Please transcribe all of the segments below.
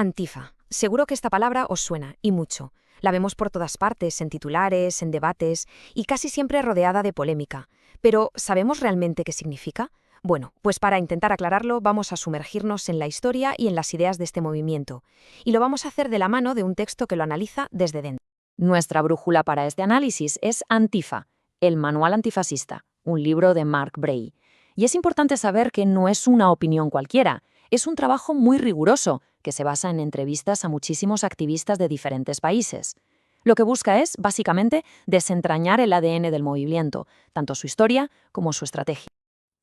Antifa. Seguro que esta palabra os suena, y mucho. La vemos por todas partes, en titulares, en debates, y casi siempre rodeada de polémica. Pero, ¿sabemos realmente qué significa? Bueno, pues para intentar aclararlo vamos a sumergirnos en la historia y en las ideas de este movimiento. Y lo vamos a hacer de la mano de un texto que lo analiza desde dentro. Nuestra brújula para este análisis es Antifa, el Manual Antifascista, un libro de Mark Bray. Y es importante saber que no es una opinión cualquiera, es un trabajo muy riguroso que se basa en entrevistas a muchísimos activistas de diferentes países. Lo que busca es, básicamente, desentrañar el ADN del movimiento, tanto su historia como su estrategia.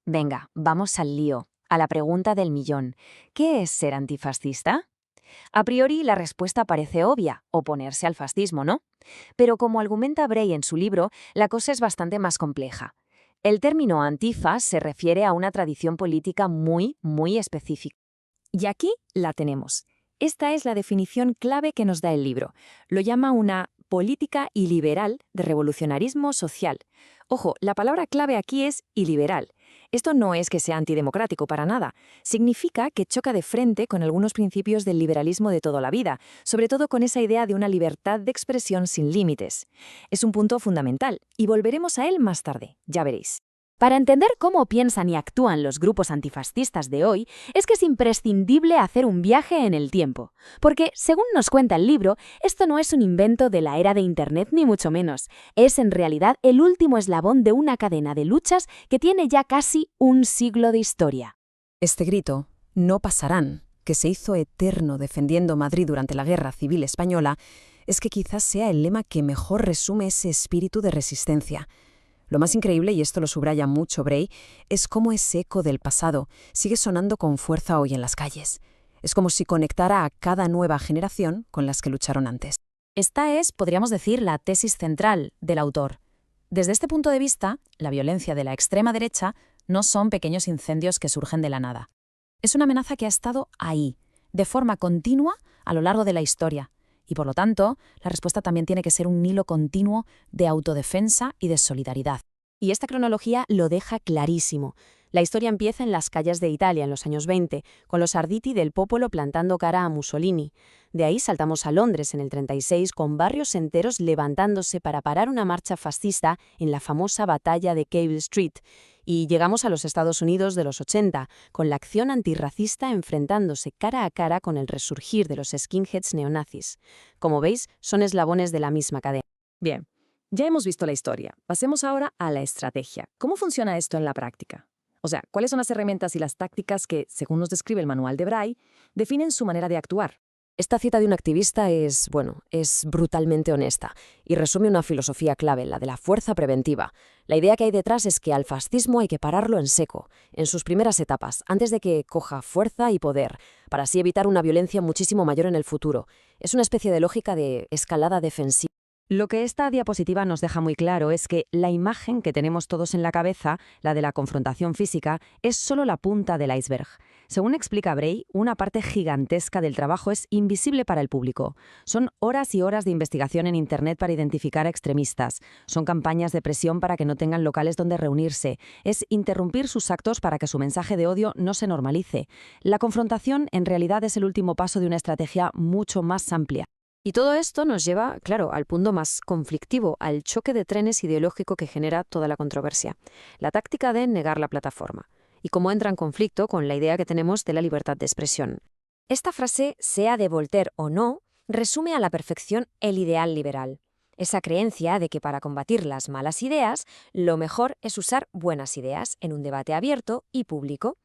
Venga, vamos al lío, a la pregunta del millón. ¿Qué es ser antifascista? A priori, la respuesta parece obvia, oponerse al fascismo, ¿no? Pero como argumenta Bray en su libro, la cosa es bastante más compleja. El término antifa se refiere a una tradición política muy específica. Y aquí la tenemos. Esta es la definición clave que nos da el libro. Lo llama una política iliberal de revolucionarismo social. Ojo, la palabra clave aquí es iliberal. Esto no es que sea antidemocrático para nada. Significa que choca de frente con algunos principios del liberalismo de toda la vida, sobre todo con esa idea de una libertad de expresión sin límites. Es un punto fundamental, y volveremos a él más tarde, ya veréis. Para entender cómo piensan y actúan los grupos antifascistas de hoy, es que es imprescindible hacer un viaje en el tiempo. Porque, según nos cuenta el libro, esto no es un invento de la era de Internet ni mucho menos. Es en realidad el último eslabón de una cadena de luchas que tiene ya casi un siglo de historia. Este grito, "no pasarán", que se hizo eterno defendiendo Madrid durante la Guerra Civil Española, es que quizás sea el lema que mejor resume ese espíritu de resistencia. Lo más increíble, y esto lo subraya mucho Bray, es cómo ese eco del pasado sigue sonando con fuerza hoy en las calles. Es como si conectara a cada nueva generación con las que lucharon antes. Esta es, podríamos decir, la tesis central del autor. Desde este punto de vista, la violencia de la extrema derecha no son pequeños incendios que surgen de la nada. Es una amenaza que ha estado ahí, de forma continua a lo largo de la historia. Y por lo tanto, la respuesta también tiene que ser un hilo continuo de autodefensa y de solidaridad. Y esta cronología lo deja clarísimo. La historia empieza en las calles de Italia en los años 20, con los Arditi del Popolo plantando cara a Mussolini. De ahí saltamos a Londres en el 36, con barrios enteros levantándose para parar una marcha fascista en la famosa batalla de Cable Street. Y llegamos a los Estados Unidos de los 80, con la acción antirracista enfrentándose cara a cara con el resurgir de los skinheads neonazis. Como veis, son eslabones de la misma cadena. Bien, ya hemos visto la historia. Pasemos ahora a la estrategia. ¿Cómo funciona esto en la práctica? O sea, ¿cuáles son las herramientas y las tácticas que, según nos describe el manual de Bray, definen su manera de actuar? Esta cita de un activista es brutalmente honesta y resume una filosofía clave, la de la fuerza preventiva. La idea que hay detrás es que al fascismo hay que pararlo en seco, en sus primeras etapas, antes de que coja fuerza y poder, para así evitar una violencia muchísimo mayor en el futuro. Es una especie de lógica de escalada defensiva. Lo que esta diapositiva nos deja muy claro es que la imagen que tenemos todos en la cabeza, la de la confrontación física, es solo la punta del iceberg. Según explica Bray, una parte gigantesca del trabajo es invisible para el público. Son horas y horas de investigación en Internet para identificar a extremistas. Son campañas de presión para que no tengan locales donde reunirse. Es interrumpir sus actos para que su mensaje de odio no se normalice. La confrontación en realidad es el último paso de una estrategia mucho más amplia. Y todo esto nos lleva, claro, al punto más conflictivo, al choque de trenes ideológico que genera toda la controversia. La táctica de negar la plataforma. Y cómo entra en conflicto con la idea que tenemos de la libertad de expresión. Esta frase, sea de Voltaire o no, resume a la perfección el ideal liberal. Esa creencia de que para combatir las malas ideas, lo mejor es usar buenas ideas en un debate abierto y público.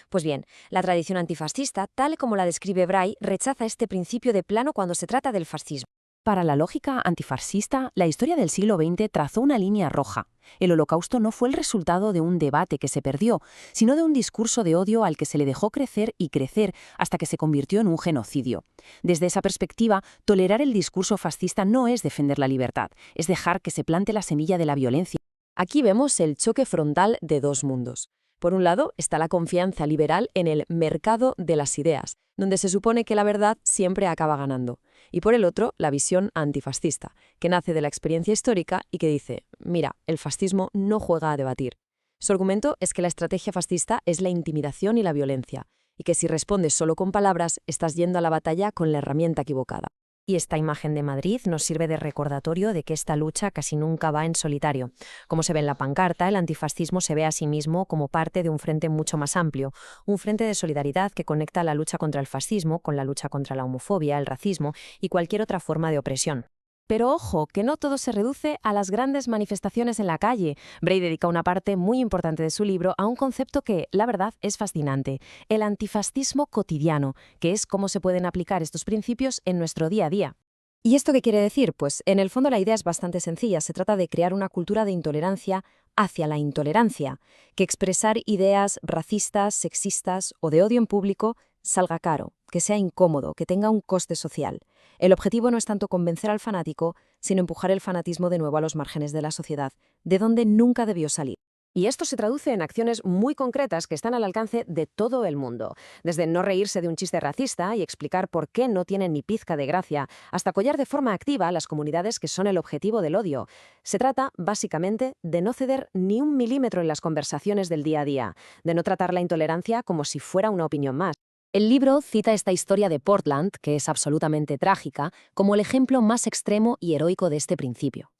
Pues bien, la tradición antifascista, tal como la describe Bray, rechaza este principio de plano cuando se trata del fascismo. Para la lógica antifascista, la historia del siglo XX trazó una línea roja. El Holocausto no fue el resultado de un debate que se perdió, sino de un discurso de odio al que se le dejó crecer y crecer hasta que se convirtió en un genocidio. Desde esa perspectiva, tolerar el discurso fascista no es defender la libertad, es dejar que se plante la semilla de la violencia. Aquí vemos el choque frontal de dos mundos. Por un lado está la confianza liberal en el mercado de las ideas, donde se supone que la verdad siempre acaba ganando. Y por el otro, la visión antifascista, que nace de la experiencia histórica y que dice, mira, el fascismo no juega a debatir. Su argumento es que la estrategia fascista es la intimidación y la violencia, y que si respondes solo con palabras, estás yendo a la batalla con la herramienta equivocada. Y esta imagen de Madrid nos sirve de recordatorio de que esta lucha casi nunca va en solitario. Como se ve en la pancarta, el antifascismo se ve a sí mismo como parte de un frente mucho más amplio, un frente de solidaridad que conecta la lucha contra el fascismo con la lucha contra la homofobia, el racismo y cualquier otra forma de opresión. Pero ojo, que no todo se reduce a las grandes manifestaciones en la calle. Bray dedica una parte muy importante de su libro a un concepto que, la verdad, es fascinante: el antifascismo cotidiano, que es cómo se pueden aplicar estos principios en nuestro día a día. ¿Y esto qué quiere decir? Pues en el fondo la idea es bastante sencilla. Se trata de crear una cultura de intolerancia hacia la intolerancia, que expresar ideas racistas, sexistas o de odio en público salga caro, que sea incómodo, que tenga un coste social. El objetivo no es tanto convencer al fanático, sino empujar el fanatismo de nuevo a los márgenes de la sociedad, de donde nunca debió salir. Y esto se traduce en acciones muy concretas que están al alcance de todo el mundo. Desde no reírse de un chiste racista y explicar por qué no tienen ni pizca de gracia, hasta apoyar de forma activa a las comunidades que son el objetivo del odio. Se trata, básicamente, de no ceder ni un milímetro en las conversaciones del día a día, de no tratar la intolerancia como si fuera una opinión más. El libro cita esta historia de Portland, que es absolutamente trágica, como el ejemplo más extremo y heroico de este principio.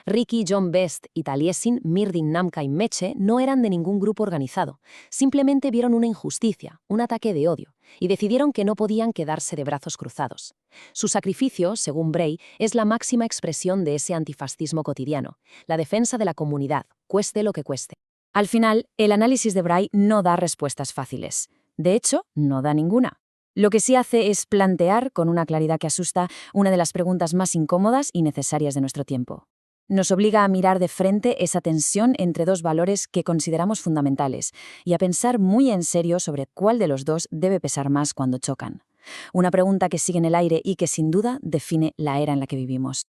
Ricky, John Best y Taliesin, Mirdin, Namka y Meche no eran de ningún grupo organizado. Simplemente vieron una injusticia, un ataque de odio, y decidieron que no podían quedarse de brazos cruzados. Su sacrificio, según Bray, es la máxima expresión de ese antifascismo cotidiano, la defensa de la comunidad, cueste lo que cueste. Al final, el análisis de Bray no da respuestas fáciles. De hecho, no da ninguna. Lo que sí hace es plantear, con una claridad que asusta, una de las preguntas más incómodas y necesarias de nuestro tiempo. Nos obliga a mirar de frente esa tensión entre dos valores que consideramos fundamentales y a pensar muy en serio sobre cuál de los dos debe pesar más cuando chocan. Una pregunta que sigue en el aire y que sin duda define la era en la que vivimos.